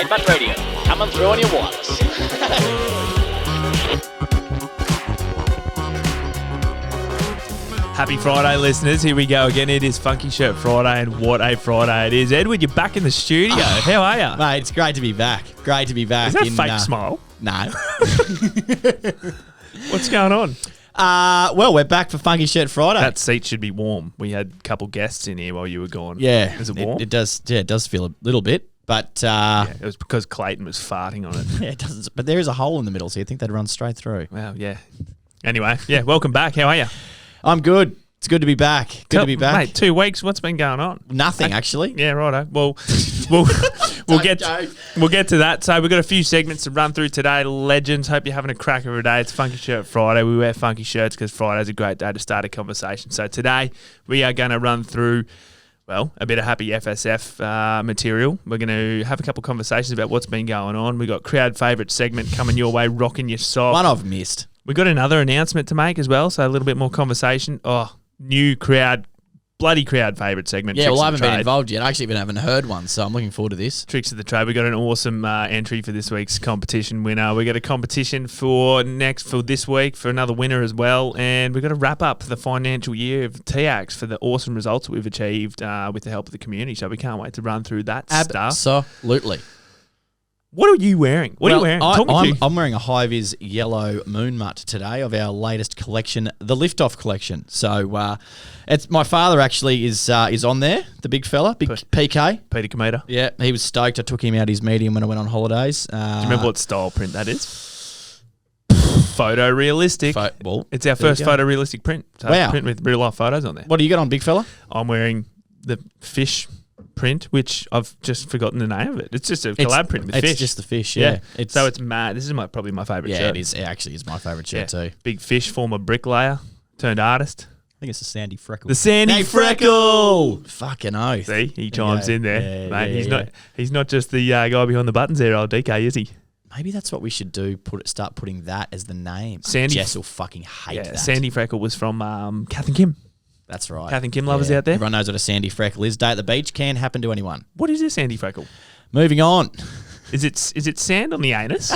Entertainment Radio, coming through on your wireless. Happy Friday, listeners. Here we go again. It is Funky Shirt Friday, and what a Friday it is. Edward, you're back in the studio. How are you? Mate, it's great to be back. Great to be back. Is that a fake smile? No. What's going on? Well, we're back for Funky Shirt Friday. That seat should be warm. We had a couple guests in here while you were gone. Yeah. Is it warm? It does. Yeah, it does feel a little bit, but yeah, it was because Clayton was farting on it. yeah, it doesn't. But there is a hole in the middle, so you think they'd run straight through. Well, yeah. Anyway, yeah. Welcome back. How are you? I'm good. It's good to be back. Good to be back. Mate, 2 weeks. What's been going on? Nothing, actually. Yeah, righto. Well, we'll get to that. So we've got a few segments to run through today. Legends, hope you're having a crack of a day. It's Funky Shirt Friday. We wear funky shirts because Friday's a great day to start a conversation. So today we are going to run through, well, a bit of happy FSF material. We're going to have a couple conversations about what's been going on. We've got crowd favourite segment coming your way, rocking your sock. One I've missed. We've got another announcement to make as well, so a little bit more conversation. New bloody crowd favourite segment. Yeah, Tricks well, I of haven't the been Trade. involved yet. I actually even haven't heard one, so I'm looking forward to this. Tricks of the Trade. We got an awesome entry for this week's competition winner. We got a competition for this week for another winner as well, and we've got to wrap up the financial year of TAX for the awesome results that we've achieved with the help of the community. So we can't wait to run through that stuff. Absolutely. What are you wearing? What are you wearing? I'm wearing a high-vis yellow moon mutt today of our latest collection, the Liftoff collection. So it's my father actually is on there, the big fella, big PK. Peter Cometa. Yeah, he was stoked. I took him out his medium when I went on holidays. Do you remember what style print that is? Photorealistic. Well, it's our first photorealistic print. So wow. Print with real-life photos on there. What do you got on, big fella? I'm wearing the fish print, which I've just forgotten the name of it. It's just a collab print with fish. It's just the fish, yeah. So it's mad. This is probably my favourite shirt. Yeah, it is. It actually is my favourite shirt too. Big fish, former bricklayer, turned artist. I think it's the Sandy Freckle. The Sandy Freckle! Fucking oath. See, he chimes in there. Yeah, mate, he's not just the guy behind the buttons there, old DK, is he? Maybe that's what we should do, start putting that as the name. Jess will fucking hate that. Sandy Freckle was from Kath and Kim. That's right. Kath and Kim lovers out there. Everyone knows what a Sandy Freckle is. Day at the beach can happen to anyone. What is a Sandy Freckle? Moving on. Is it sand on the anus?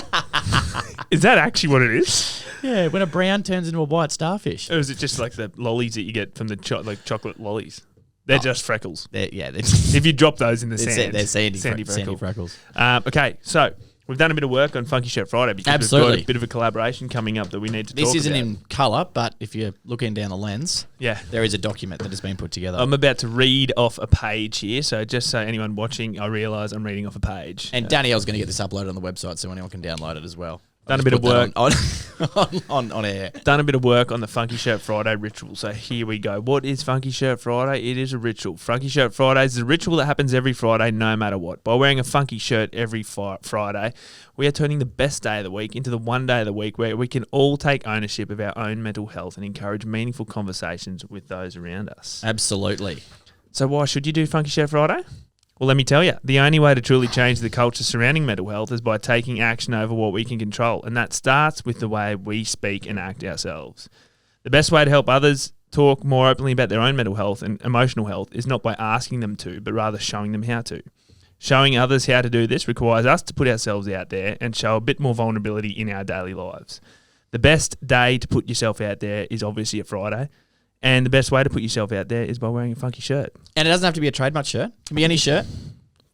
Is that actually what it is? Yeah, when a brown turns into a white starfish. Or is it just like the lollies that you get from the chocolate lollies? They're just freckles. If you drop those in the sand, they're Sandy freckles. Okay, so we've done a bit of work on Funky Shirt Friday because we've got a bit of a collaboration coming up that we need to talk about. This isn't in colour, but if you're looking down the lens, there is a document that has been put together. I'm about to read off a page here, so just so anyone watching, I realise I'm reading off a page. And Danielle's going to get this uploaded on the website so anyone can download it as well. Done a bit of work on air. Done a bit of work on the Funky Shirt Friday ritual. So here we go. What is Funky Shirt Friday? It is a ritual. Funky Shirt Friday is a ritual that happens every Friday, no matter what. By wearing a funky shirt every Friday, we are turning the best day of the week into the one day of the week where we can all take ownership of our own mental health and encourage meaningful conversations with those around us. Absolutely. So why should you do Funky Shirt Friday? Well, let me tell you, the only way to truly change the culture surrounding mental health is by taking action over what we can control, and that starts with the way we speak and act ourselves. The best way to help others talk more openly about their own mental health and emotional health is not by asking them to, but rather showing them how to. Showing others how to do this requires us to put ourselves out there and show a bit more vulnerability in our daily lives. The best day to put yourself out there is obviously a Friday. And the best way to put yourself out there is by wearing a funky shirt. And it doesn't have to be a trademark shirt. It can be any shirt.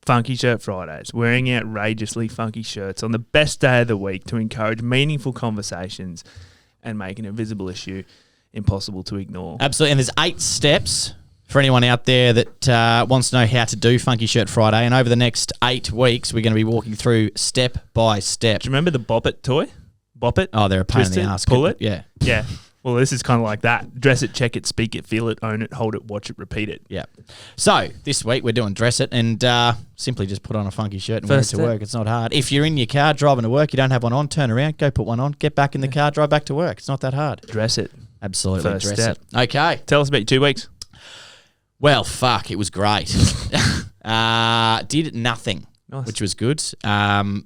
Funky Shirt Fridays. Wearing outrageously funky shirts on the best day of the week to encourage meaningful conversations and make an invisible issue impossible to ignore. Absolutely. And there's 8 steps for anyone out there that wants to know how to do Funky Shirt Friday. And over the next 8 weeks, we're going to be walking through step by step. Do you remember the Bop It toy? Bop It? Oh, they're a pain Twist in the it, ass. Pull it? Yeah. Yeah. Well, this is kind of like that. Dress it, check it, speak it, feel it, own it, hold it, watch it, repeat it. Yeah. So this week we're doing dress it and simply just put on a funky shirt and wear it to work. It's not hard. If you're in your car driving to work, you don't have one on, turn around, go put one on, get back in the car, drive back to work. It's not that hard. Dress it. Absolutely. First dress step. it. Okay. Tell us about your 2 weeks. Well, fuck, it was great. Did nothing, which was good. Turned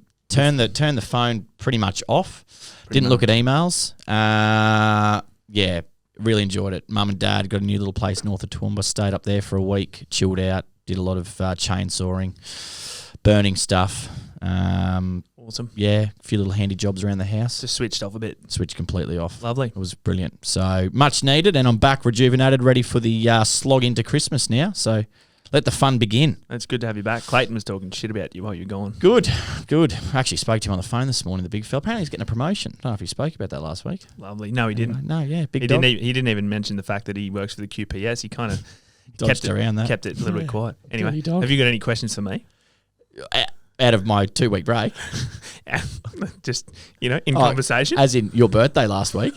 the phone pretty much off. Didn't look at emails. Yeah, really enjoyed it. Mum and Dad got a new little place north of Toowoomba. Stayed up there for a week, chilled out, did a lot of chainsawing, burning stuff. Awesome. Yeah, a few little handy jobs around the house. Just switched off a bit. Switched completely off. Lovely. It was brilliant. So much needed, and I'm back rejuvenated, ready for the slog into Christmas now. So let the fun begin. It's good to have you back. Clayton was talking shit about you while you were gone. Good. I actually spoke to him on the phone this morning, the big fella. Apparently he's getting a promotion. I don't know if he spoke about that last week. Lovely. No, he didn't. No, yeah, big He dog. didn't even mention the fact that he works for the QPS. He kind of Dodged around that. Kept it a little bit quiet. Anyway, Dirty dog. have you got any questions for me? Out of my 2-week break. Just, in conversation? As in your birthday last week.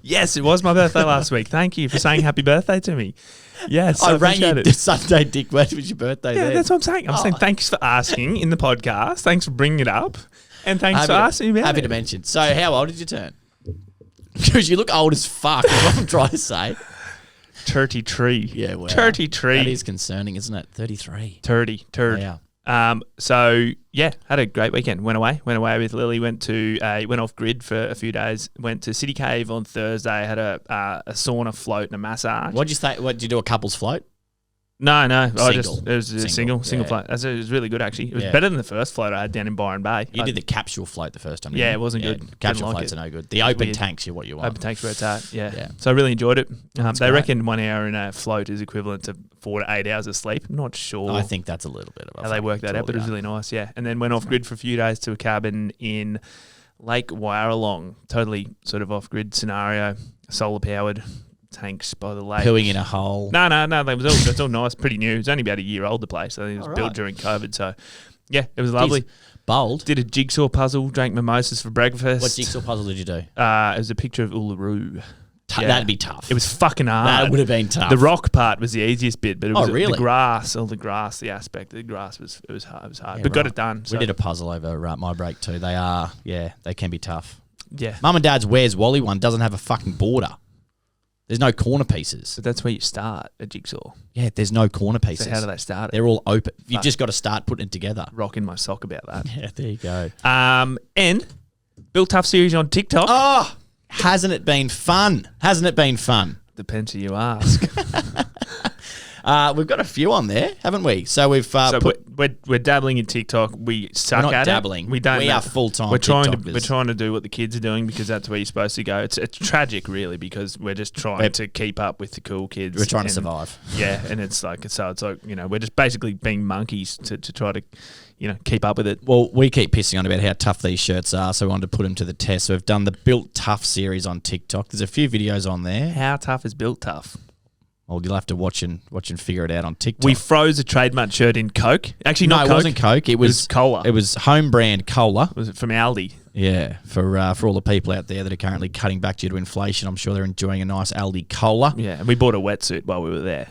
Yes, it was my birthday last week. Thank you for saying happy birthday to me. Yes, I rang you appreciate it. Sunday, Dick. When was your birthday? Yeah, then? that's what I'm saying. I'm saying thanks for asking in the podcast. Thanks for bringing it up. And thanks for asking about Happy it. to mention. So how old did you turn? Because you look old as fuck, is what I'm trying to say. 33. Yeah, wow. 33. That is concerning, isn't it? 33. 30. Yeah. So yeah, had a great weekend. Went away with Lily. Went off grid for a few days. Went to City Cave on Thursday. Had a sauna, float, and a massage. What'd you say? What did you do? A couple's float? No. Single. It was a single yeah. float. It was really good actually. It was better than the first float I had down in Byron Bay. You did the capsule float the first time. Yeah, didn't it you? wasn't good. Capsule Didn't like floats it. are no good. The open Weird. tanks are what you want. Open tanks where it's at. Yeah. Yeah. So I really enjoyed it. They great. reckon 1 hour in a float is equivalent to 4 to 8 hours of sleep. I'm not sure. I think that's a little bit of a how they work that out, but it was really nice, yeah. And then went off grid for a few days to a cabin in Lake Wyaralong, totally sort of off grid scenario, solar powered tanks by the lake. Pooing in a hole. No, it's all nice, pretty new. It's only about a year old, the place. I think it was built right. during COVID, so yeah, it was lovely. Jeez, bold. Did a jigsaw puzzle, drank mimosas for breakfast. What jigsaw puzzle did you do? It was a picture of Uluru. Yeah. That'd be tough. It was fucking hard. That would have been tough. The rock part was the easiest bit, but it was really? the grass, the aspect of the grass was hard. Yeah, but got right. it done. So. We did a puzzle over my break too. They can be tough. Yeah. Mum and Dad's Where's Wally one doesn't have a fucking border. There's no corner pieces. But that's where you start a jigsaw. Yeah, there's no corner pieces. So how do they start it? They're all open. You've just got to start putting it together. Rocking my sock about that. Yeah, there you go. And Built Tough series on TikTok. Oh, hasn't it been fun? Hasn't it been fun? Depends who you ask. We've got a few on there, haven't we? So we've we're dabbling in TikTok. We suck We're not at dabbling. it. We don't. We know. are full-time We're TikTokers. trying to do what the kids are doing because that's where you're supposed to go. It's tragic, really, because we're just trying to keep up with the cool kids. We're trying to survive. Yeah, and it's like we're just basically being monkeys to try to keep up with it. Well, we keep pissing on about how tough these shirts are, so we wanted to put them to the test. So we've done the Built Tough series on TikTok. There's a few videos on there. How tough is Built Tough? Well, you'll have to watch and figure it out on TikTok. We froze a trademark shirt in Coke. Actually, no, not it Coke. wasn't Coke. It was cola. It was home brand cola. Was it from Aldi? Yeah, for all the people out there that are currently cutting back due to inflation, I'm sure they're enjoying a nice Aldi cola. Yeah, and we bought a wetsuit while we were there.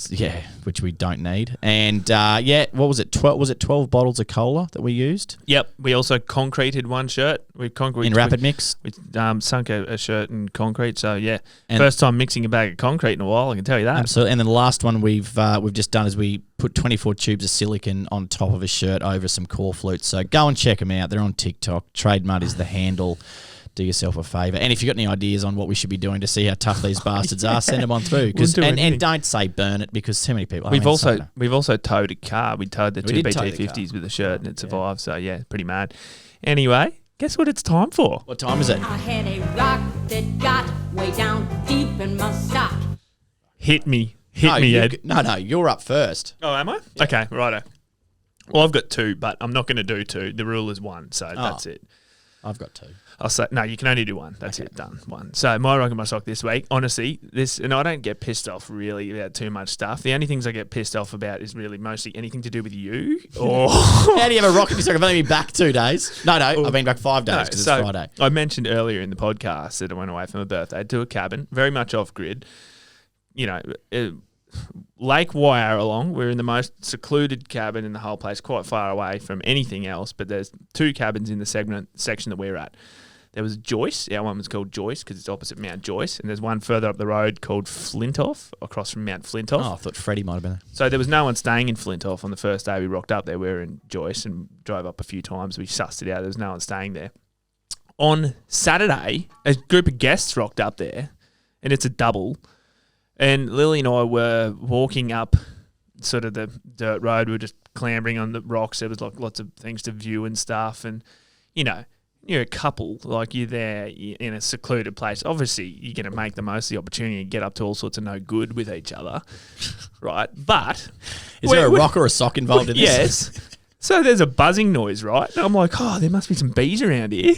Yeah, which we don't need. And what was it? 12 bottles of cola that we used? Yep. We also concreted one shirt. We In rapid mix? We sunk a shirt in concrete. So yeah, And first time mixing a bag of concrete in a while. I can tell you that. Absolutely. And then the last one we've just done is we put 24 tubes of silicone on top of a shirt over some core flutes. So go and check them out. They're on TikTok. Trade Mud is the handle. Do yourself a favour. And if you've got any ideas on what we should be doing to see how tough these bastards are, send them on through. And don't say burn it because too many people. We've also towed a car. We towed the two did tow the BT50s with a shirt and it survived. So yeah, pretty mad. Anyway, guess what it's time for? What time is it? I had a rock that got way down deep in my sock. Hit me, Ed. No, you're up first. Oh, am I? Yeah. Okay, righto. Well, I've got two, but I'm not going to do two. The rule is one, so that's it. I've got two. I'll say no. You can only do one. That's it. Done. One. So my rock and my sock this week. Honestly, and I don't get pissed off really about too much stuff. The only things I get pissed off about is really mostly anything to do with you. Or how do you have a rock and your sock? I've only been back 2 days. No, I've been back 5 days because it's Friday. I mentioned earlier in the podcast that I went away for my birthday to a cabin, very much off grid. Lake Wyaralong. We're in the most secluded cabin in the whole place, quite far away from anything else. But there's 2 cabins in the section that we're at. There was Joyce. Our one was called Joyce because it's opposite Mount Joyce. And there's one further up the road called Flintoff, across from Mount Flintoff. Oh, I thought Freddie might have been there. So there was no one staying in Flintoff on the first day we rocked up there. We were in Joyce and drove up a few times. We sussed it out. There was no one staying there. On Saturday, a group of guests rocked up there, and it's a double. And Lily and I were walking up sort of the dirt road. We were just clambering on the rocks. There was like lots of things to view and stuff. And, you know, you're a couple, like you're there in a secluded place. Obviously, you're going to make the most of the opportunity and get up to all sorts of no good with each other, right? But Is there a rock or a sock involved in this? Yes. So there's a buzzing noise, right? And I'm like, oh, there must be some bees around here.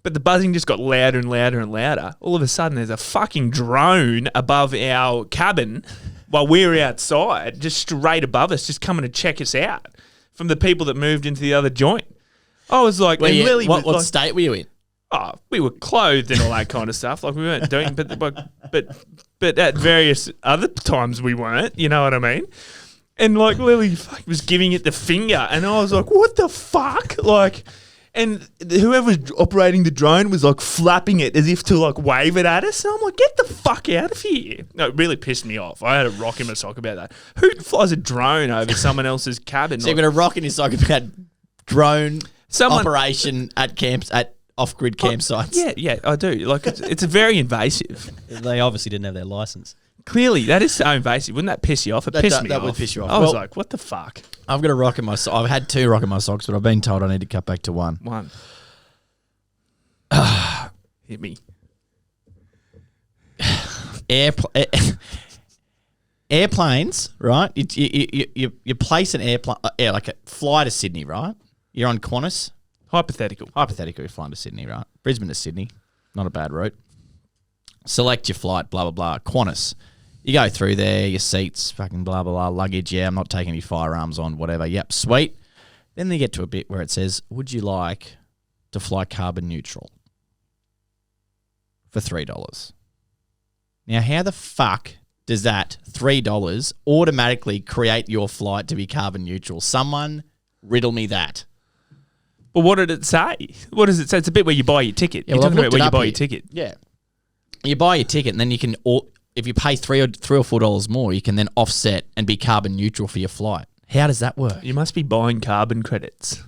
But the buzzing just got louder and louder and louder. All of a sudden, there's a fucking drone above our cabin while we're outside, just straight above us, just coming to check us out from the people that moved into the other joint. I was like, and Lily was what like, state were you in? oh, we were clothed and all that kind of stuff. Like we weren't doing, but at various other times we weren't. You know what I mean? And like Lily was giving it the finger, and I was like, what the fuck? Like. And whoever was operating the drone was like flapping it as if to like wave it at us. And I'm like, get the fuck out of here. No, it really pissed me off. I had a rock in my sock about that. Who flies a drone over someone else's cabin? So you've got a rock in your sock about drone operation at camps, at off-grid campsites. Yeah, I do. Like it's very invasive. They obviously didn't have their license. Clearly, that is so invasive. Wouldn't that piss you off? It pissed me off. That would piss you off. I was like, what the fuck? I've got a rock in my sock. I've had 2 rock in my socks, but I've been told I need to cut back to 1. One. Hit me. Airplanes, right? You place an airplane, like a fly to Sydney, right? You're on Qantas. Hypothetical. Hypothetically, you're flying to Sydney, right? Brisbane to Sydney, not a bad route. Select your flight, blah, blah, blah. Qantas. You go through there, your seats, fucking blah, blah, blah, luggage. Yeah, I'm not taking any firearms on, whatever. Yep, sweet. Then they get to a bit where it says, would you like to fly carbon neutral for $3? Now, how the fuck does that $3 automatically create your flight to be carbon neutral? Someone riddle me that. But what did it say? What does it say? It's a bit where you buy your ticket. Yeah, You're well, talking about where you buy here. your ticket. Yeah. You buy your ticket and then you can, if you pay $3 or $4 more, you can then offset and be carbon neutral for your flight. How does that work? You must be buying carbon credits,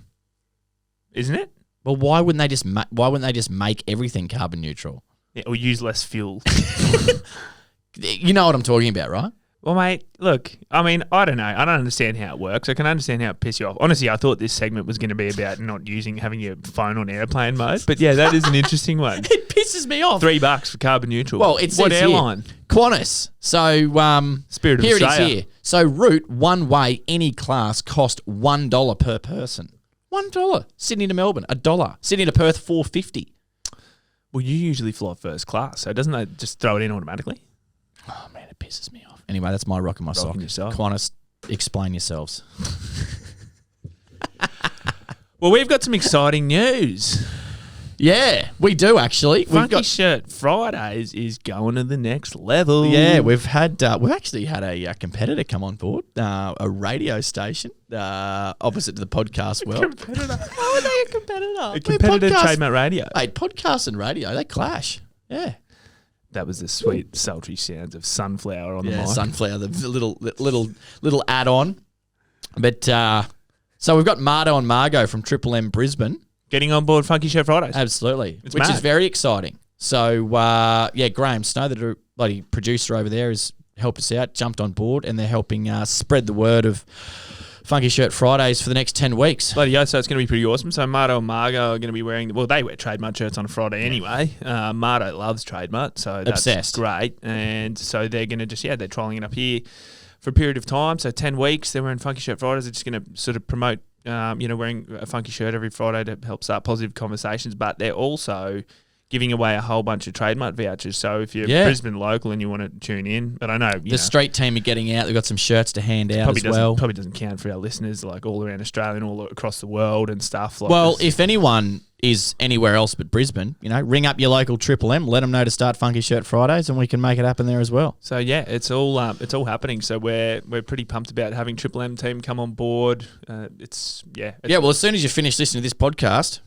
isn't it? Well, why wouldn't they just make everything carbon neutral? Yeah, or use less fuel. You know what I'm talking about, right? Well, mate, look, I mean, I don't know. I don't understand how it works. I can understand how it pisses you off. Honestly, I thought this segment was going to be about not having your phone on airplane mode. But yeah, that is an interesting one. It pisses me off. $3 for carbon neutral. Well, it's what airline? Here. Qantas. So Spirit of here Australia. it is here. So route one way, any class cost $1 per person. $1. Sydney to Melbourne, $1. Sydney to Perth, $4.50. Well, you usually fly first class, so doesn't that just throw it in automatically? Oh man, it pisses me off. Anyway, that's my rock in my sock. in your sock. Qantas, explain yourselves. Well, we've got some exciting news. Yeah, we do actually. Funky Shirt Fridays is going to the next level. Yeah, we've actually had a competitor come on board, a radio station opposite to the podcast world. Competitor. How are they a competitor? A competitor to Trademark Radio. Hey, podcast and radio, they clash. Yeah. That was the sweet, sultry sounds of Sunflower on the mic. Sunflower, the little add-on. But so we've got Mardo and Margot from Triple M Brisbane. Getting on board Funky Shirt Fridays. Absolutely. It's which mad. is very exciting. So, Graham Snow, the bloody producer over there, has helped us out, jumped on board, and they're helping spread the word of Funky Shirt Fridays for the next 10 weeks. Bloody yeah, so it's going to be pretty awesome. So Mardo and Margot are going to be wearing, they wear trademark shirts on a Friday anyway. Mardo loves trademark, so that's Obsessed. Great. And so they're going to they're trialling it up here for a period of time. So 10 weeks, they're wearing Funky Shirt Fridays. They're just going to sort of promote, wearing a funky shirt every Friday to help start positive conversations. But they're also giving away a whole bunch of trademark vouchers. So if you're Brisbane local and you want to tune in, but I know the street team are getting out. They've got some shirts to hand out as well. Probably doesn't count for our listeners, like all around Australia and all across the world and stuff. Like well, if anyone is anywhere else but Brisbane, ring up your local Triple M, let them know to start Funky Shirt Fridays, and we can make it happen there as well. So yeah, it's all happening. So we're pretty pumped about having Triple M team come on board. Well, as soon as you finish listening to this podcast,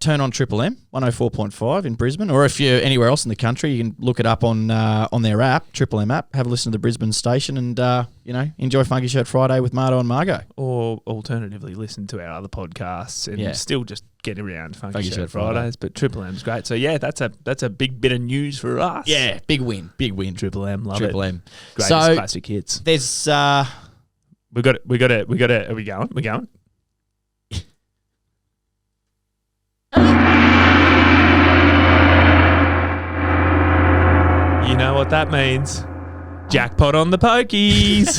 turn on Triple M 104.5 in Brisbane, or if you're anywhere else in the country, you can look it up on their app, Triple M app. Have a listen to the Brisbane station, and enjoy Funky Shirt Friday with Mardo and Margot. Or alternatively, listen to our other podcasts and still just get around Funky Shirt Fridays. But Triple M's great. So yeah, that's a big bit of news for us. Yeah, big win. Triple M, love Triple it. M, Greatest so classic hits. There's We got it. Are we going? We're going. You know what that means? Jackpot on the pokies.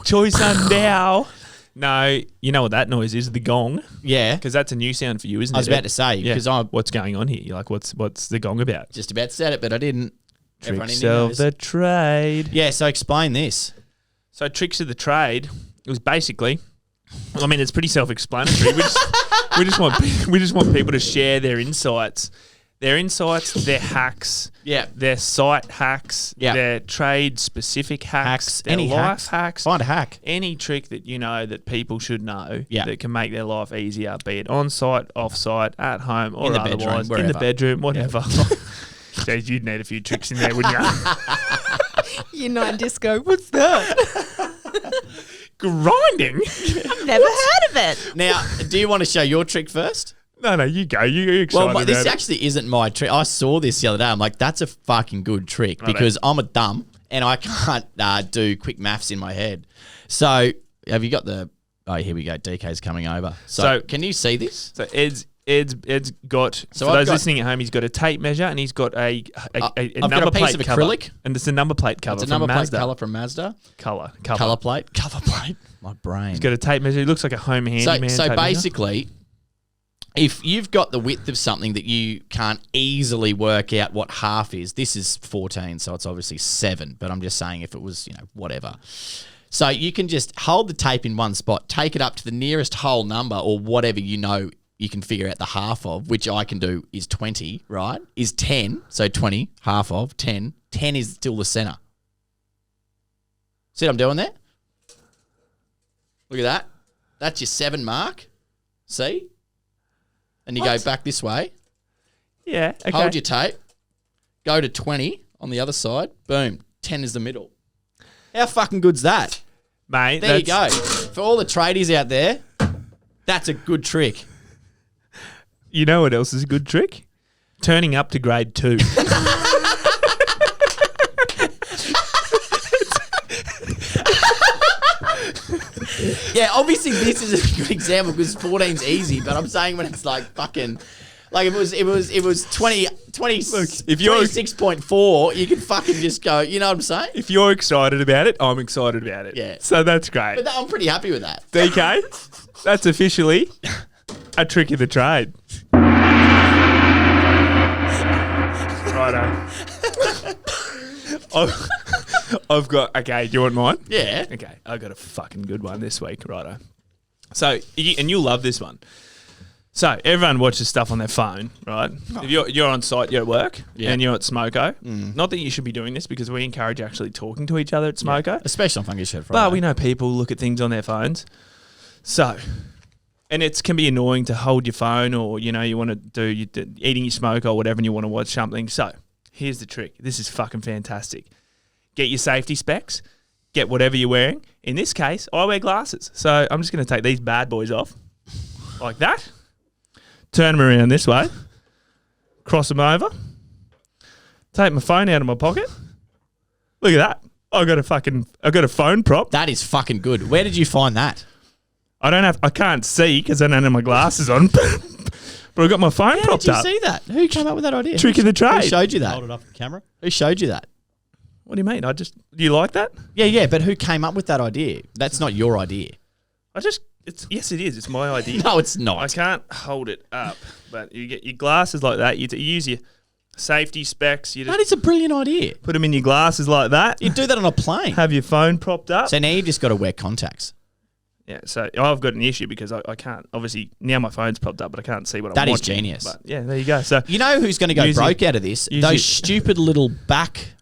Choice on now. No, you know what that noise is? The gong. Yeah. Because that's a new sound for you, isn't it? I was about to say, because I'm What's going on here? You're like, what's the gong about? just about to say it, but I didn't. Everyone Tricks in here of knows. the trade. Yeah, so explain this. So tricks of the trade was basically, I mean, it's pretty self-explanatory. we just want people to share their insights, their hacks, Yeah. their site hacks, Yeah. their trade-specific hacks, their Any life hacks. Find a hack. Any trick that you know that people should know Yeah. that can make their life easier, be it on site, off site, at home, or In the bedroom, otherwise, in wherever. the bedroom, whatever. Jeez, you'd need a few tricks in there, wouldn't you? Year 9 disco. What's that? Grinding? I've never heard of it. Now, do you want to show your trick first? No, you go. You're excited Well, this about it. actually isn't my trick. I saw this the other day. I'm like, that's a fucking good trick because I'm a dumb and I can't do quick maths in my head. So, have you got the? Oh, here we go. DK's coming over. So can you see this? So Ed's got. So for I've those got- listening at home, he's got a tape measure and he's got a got number a piece plate of cover. acrylic. And it's a number plate cover. It's a from number plate Mazda. color from Mazda. Color Color plate. My brain. He's got a tape measure. It looks like a home handyman. So tape measure. basically, if you've got the width of something that you can't easily work out what half is, this is 14, so it's obviously 7. But I'm just saying if it was, whatever. So you can just hold the tape in one spot, take it up to the nearest whole number or whatever you can figure out the half of, which I can do is 20, right? Is 10, so 20, half of 10. 10 is still the center. See what I'm doing there? Look at that. That's your 7 mark. See? And you go back this way. Yeah. Okay. Hold your tape. Go to 20 on the other side. Boom. 10 is the middle. How fucking good's that? Mate. There you go. For all the tradies out there, that's a good trick. You know what else is a good trick? Turning up to grade 2. Yeah, obviously this is a good example because 14's easy, but I'm saying when it's like fucking like it was 20 if you're- 26.4, you can fucking just go, you know what I'm saying? If you're excited about it, I'm excited about it. Yeah. So that's great. But I'm pretty happy with that. DK, that's officially a trick of the trade. Righto. I've got, okay, do you want mine? Yeah. Okay, I got a fucking good one this week, righto. So, and you'll love this one. So, everyone watches stuff on their phone, right? If you're on site, you're at work, and you're at Smoko. Not that you should be doing this because we encourage actually talking to each other at Smoko. Especially on Funky Shed Friday. But we know people look at things on their phones. So, and it can be annoying to hold your phone or, you want to do eating your smoke or whatever and you want to watch something. So, here's the trick. This is fucking fantastic. Get your safety specs. Get whatever you're wearing. In this case, I wear glasses. So, I'm just going to take these bad boys off. Like that. Turn them around this way. Cross them over. Take my phone out of my pocket. Look at that. I got a phone prop. That is fucking good. Where did you find that? I can't see because I don't have my glasses on. But I got my phone How propped did you up. see that? Who came up with that idea? Trick of the Who trade. showed you that? Hold it up for camera. Who showed you that? What do you mean? Do you like that? Yeah, but who came up with that idea? That's not your idea. Yes, it is. It's my idea. No, it's not. I can't hold it up, but you get your glasses like that. You use your safety specs. You That just is a brilliant idea. put them in your glasses like that. You do that on a plane. Have your phone propped up. So now you've just got to wear contacts. Yeah, so I've got an issue because I can't, obviously, now my phone's propped up, but I can't see what I'm That is watching. genius. But yeah, there you go. So You know who's going to go Using- broke out of this? using- Those stupid little back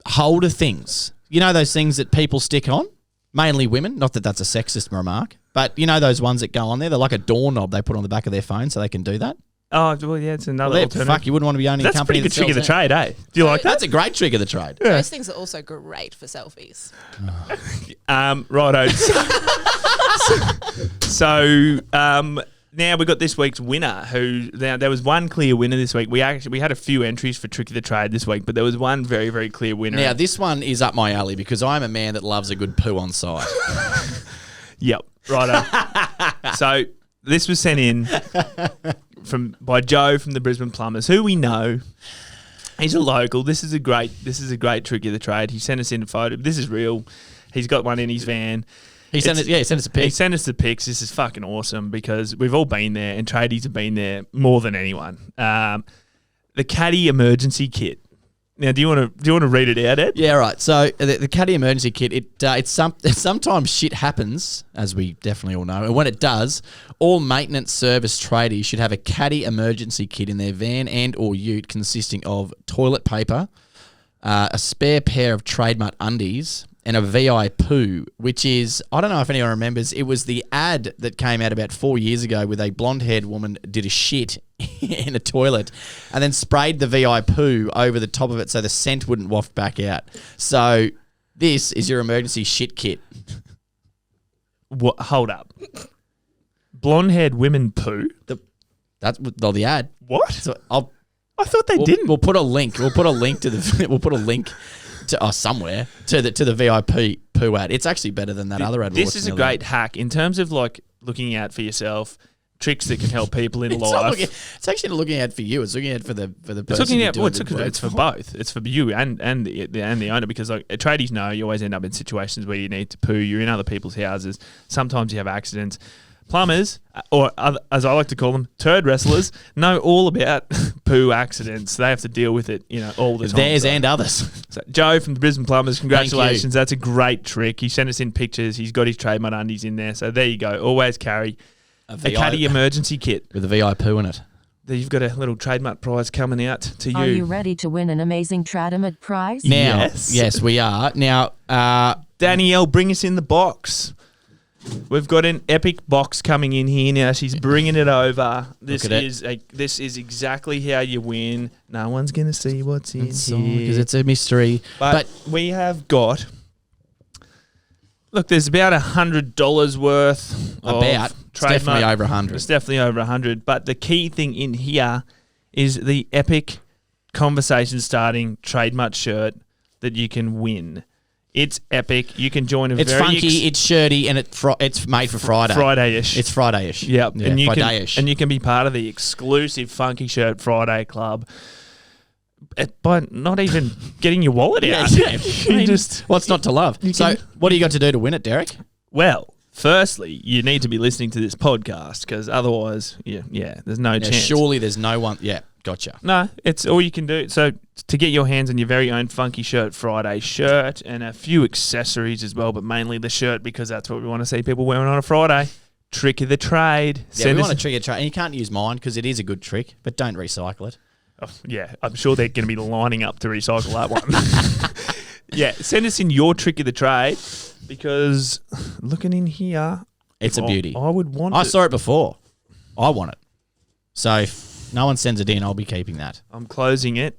holder things. You know those things that people stick on? Mainly women. Not that that's a sexist remark. But you know those ones that go on there? They're like a doorknob they put on the back of their phone so they can do that? oh, well, yeah, it's another Well, alternative. fuck, you wouldn't want to be owning That's a a company pretty good trick of the that sells trade, eh? Do you like that. that? That's a great trick of the trade. Those things are also great for selfies. Righto. So, Now we got this week's winner. There was one clear winner this week. We had a few entries for Trick of the Trade this week, but there was one very, very clear winner. Now, this one is up my alley because I'm a man that loves a good poo on site. Yep, righto. So this was sent in by Joe from the Brisbane Plumbers, who we know. He's a local. This is a great Trick of the Trade. He sent us in a photo. This is real. He's got one in his van. He sent us a pic. He sent us the pics. This is fucking awesome because we've all been there and tradies have been there more than anyone. The Caddy Emergency Kit. Now, do you want to read it out, Ed? Yeah, right. So the Caddy Emergency Kit, sometimes shit happens, as we definitely all know. And when it does, all maintenance service tradies should have a Caddy Emergency Kit in their van and or ute consisting of toilet paper, a spare pair of trademark undies, and a VI poo, which is, I don't know if anyone remembers, it was the ad that came out about 4 years ago with a blonde-haired woman did a shit in a toilet and then sprayed the VI poo over the top of it so the scent wouldn't waft back out. So this is your emergency shit kit. What? Hold up. Blonde-haired women poo? That's the ad. What? So I thought they didn't. We'll put a link. We'll put a link to the. We'll put a link to somewhere to the VIP poo ad. It's actually better than that other ad. This is a great hack in terms of like looking out for yourself, tricks that can help people in life. It's actually not looking out for you. It's looking out for the person. It's looking out. It's for both. It's for you and the owner because like tradies know you always end up in situations where you need to poo. You're in other people's houses. Sometimes you have accidents. Plumbers, or as I like to call them, turd wrestlers, know all about poo accidents. They have to deal with it, all the time. Theirs and others. So Joe from the Brisbane Plumbers, congratulations. That's a great trick. He sent us in pictures. He's got his trademark undies in there. So there you go. Always carry a Caddy Emergency Kit. With a VI poo in it. You've got a little trademark prize coming out to you. Are you ready to win an amazing Tradimid prize? Now, yes, we are. Now, Danielle, bring us in the box. We've got an epic box coming in here now. She's bringing it over. This is exactly how you win. No one's going to see what's in here because it's a mystery. But we have got. Look, there's about $100 worth. It's definitely over 100. It's definitely over 100. But the key thing in here is the epic conversation starting trademark shirt that you can win. It's epic. You can join It's funky, it's shirty, and it's made for Friday. Friday-ish. It's Friday-ish. Yep. Yeah, Friday-ish. And you can be part of the exclusive Funky Shirt Friday Club by not even getting your wallet out. Yeah. What's not to love? What do you got to do to win it, Derek? Well, firstly, you need to be listening to this podcast because otherwise, there's no chance. Surely there's no one. Yeah, gotcha. No, it's all you can do. So to get your hands on your very own Funky Shirt Friday shirt and a few accessories as well, but mainly the shirt because that's what we want to see people wearing on a Friday. Trick of the trade. Yeah, we want a trick of the trade. And you can't use mine because it is a good trick, but don't recycle it. Oh, yeah, I'm sure they're going to be lining up to recycle that one. Yeah, send us in your trick of the trade because looking in here, it's a beauty. I would want it. I saw it before. I want it. So if no one sends it in, I'll be keeping that. I'm closing it.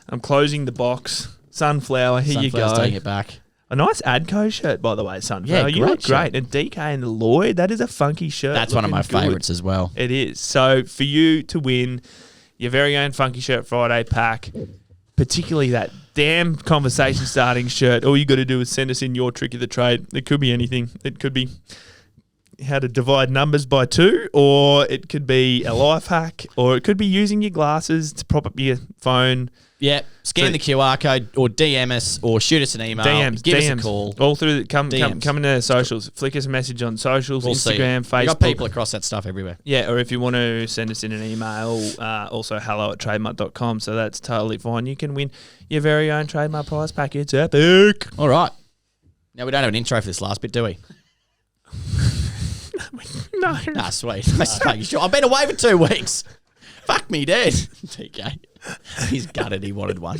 I'm closing the box. Sunflower, here you go. Taking it back. A nice Adco shirt, by the way, Sunflower. Yeah, you look great. great. And DK and Lloyd, that is a funky shirt. That's one of my favourites as well. It is. So for you to win your very own Funky Shirt Friday pack, particularly that damn conversation starting shirt, all you got to do is send us in your trick of the trade. It could be anything. It could be how to divide numbers by 2, or it could be a life hack, or it could be using your glasses to prop up your phone. Yeah, scan the QR code or DM us or shoot us an email. Give us a call. All through come into the socials. Flick us a message on socials, Instagram, Facebook. We've got people across that stuff everywhere. Yeah, or if you want to send us in an email, also hello@trademark.com. So that's totally fine. You can win your very own trademark prize pack. It's epic. All right. Now, we don't have an intro for this last bit, do we? No. Nah, sweet. Just making sure. I've been away for 2 weeks. Fuck me, Dad. TK. He's gutted. He wanted one.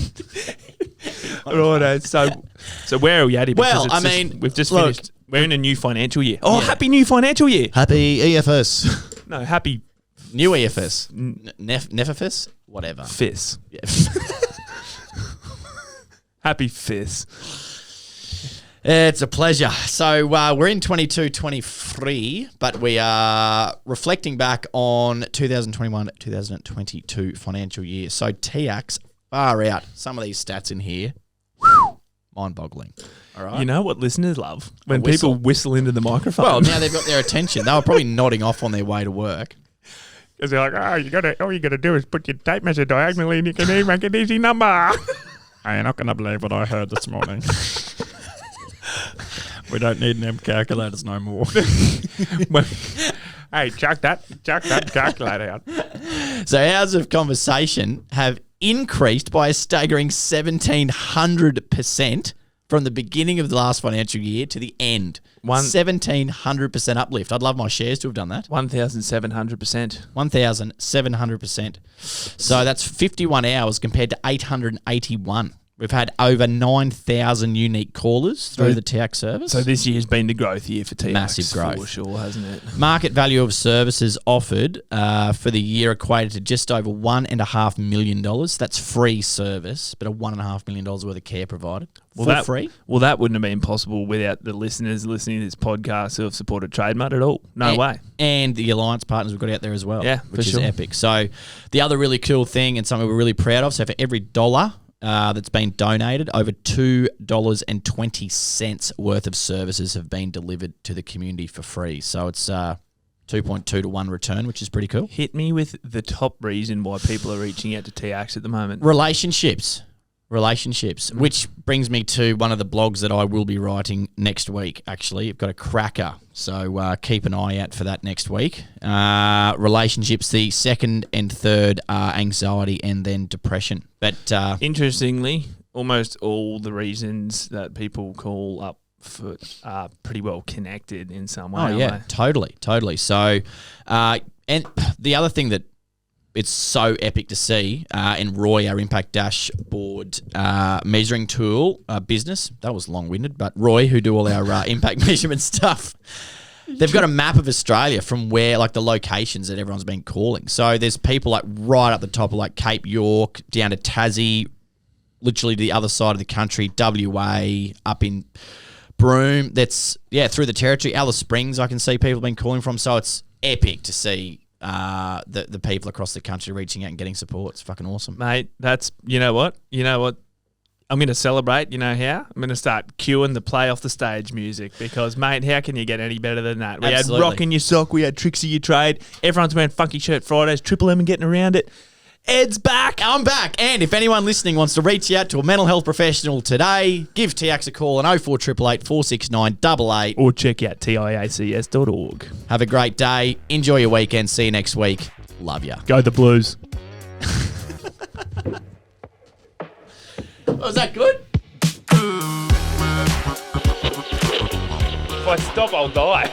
Righto. So where are we at here? Well, I mean, we've just finished. We're in a new financial year. Oh, happy new financial year. Happy EFS. No, happy new EFS. Nefafis? Whatever. FIS. Yeah. Happy FIS. It's a pleasure. So we're in 22-23, but we are reflecting back on 2021-2022 financial year. So TX, far out. Some of these stats in here, mind-boggling. All right. You know what listeners love? When whistle. people whistle into the microphone. Well, now they've got their attention. They were probably nodding off on their way to work. Because they're like, all you got to do is put your tape measure diagonally and you can make an easy number. You're not going to believe what I heard this morning. We don't need them calculators no more. Hey, chuck that calculator out. So hours of conversation have increased by a staggering 1,700% from the beginning of the last financial year to the end. 1,700% uplift. I'd love my shares to have done that. 1,700%. 1,700%. So that's 51 hours compared to 881. We've had over 9,000 unique callers through the TX service. So this year's been the growth year for TX. Massive growth. For sure, hasn't it? Market value of services offered for the year equated to just over $1.5 million. That's free service, but a $1.5 million worth of care provided for free. Well, that wouldn't have been possible without the listeners listening to this podcast who have supported Trademark at all. No way. And the alliance partners we've got out there as well, which is sure. epic. So the other really cool thing and something we're really proud of, so for every dollar that's been donated, over $2.20 worth of services have been delivered to the community for free. So it's 2.2 to 1 return, which is pretty cool. Hit me with the top reason why people are reaching out to TX at the moment. Relationships, which brings me to one of the blogs that I will be writing next week, actually. I've got a cracker, so keep an eye out for that next week. Relationships, the second and third are anxiety and then depression. But interestingly, almost all the reasons that people call up for are pretty well connected in some way. Oh, yeah, totally. So, and the other thing that it's so epic to see, and Roy, our Impact Dashboard measuring tool business, that was long-winded, but Roy, who do all our impact measurement stuff, they've got a map of Australia from where, like, the locations that everyone's been calling. So there's people, like, right up the top of, like, Cape York, down to Tassie, literally to the other side of the country, WA, up in Broome. That's, through the territory. Alice Springs, I can see people have been calling from. So it's epic to see the people across the country reaching out and getting support. It's fucking awesome. Mate, that's, you know what? I'm going to celebrate, you know how? I'm going to start cueing the play off the stage music because, mate, how can you get any better than that? We Absolutely. had Rock in Your Sock, we had Tricks of Your Trade, everyone's wearing Funky Shirt Fridays, Triple M and getting around it. Ed's back. I'm back. And if anyone listening wants to reach out to a mental health professional today, give TX a call on 04888 469 88. Or check out tiacs.org. Have a great day. Enjoy your weekend. See you next week. Love ya. Go the Blues. Was that good? If I stop, I'll die.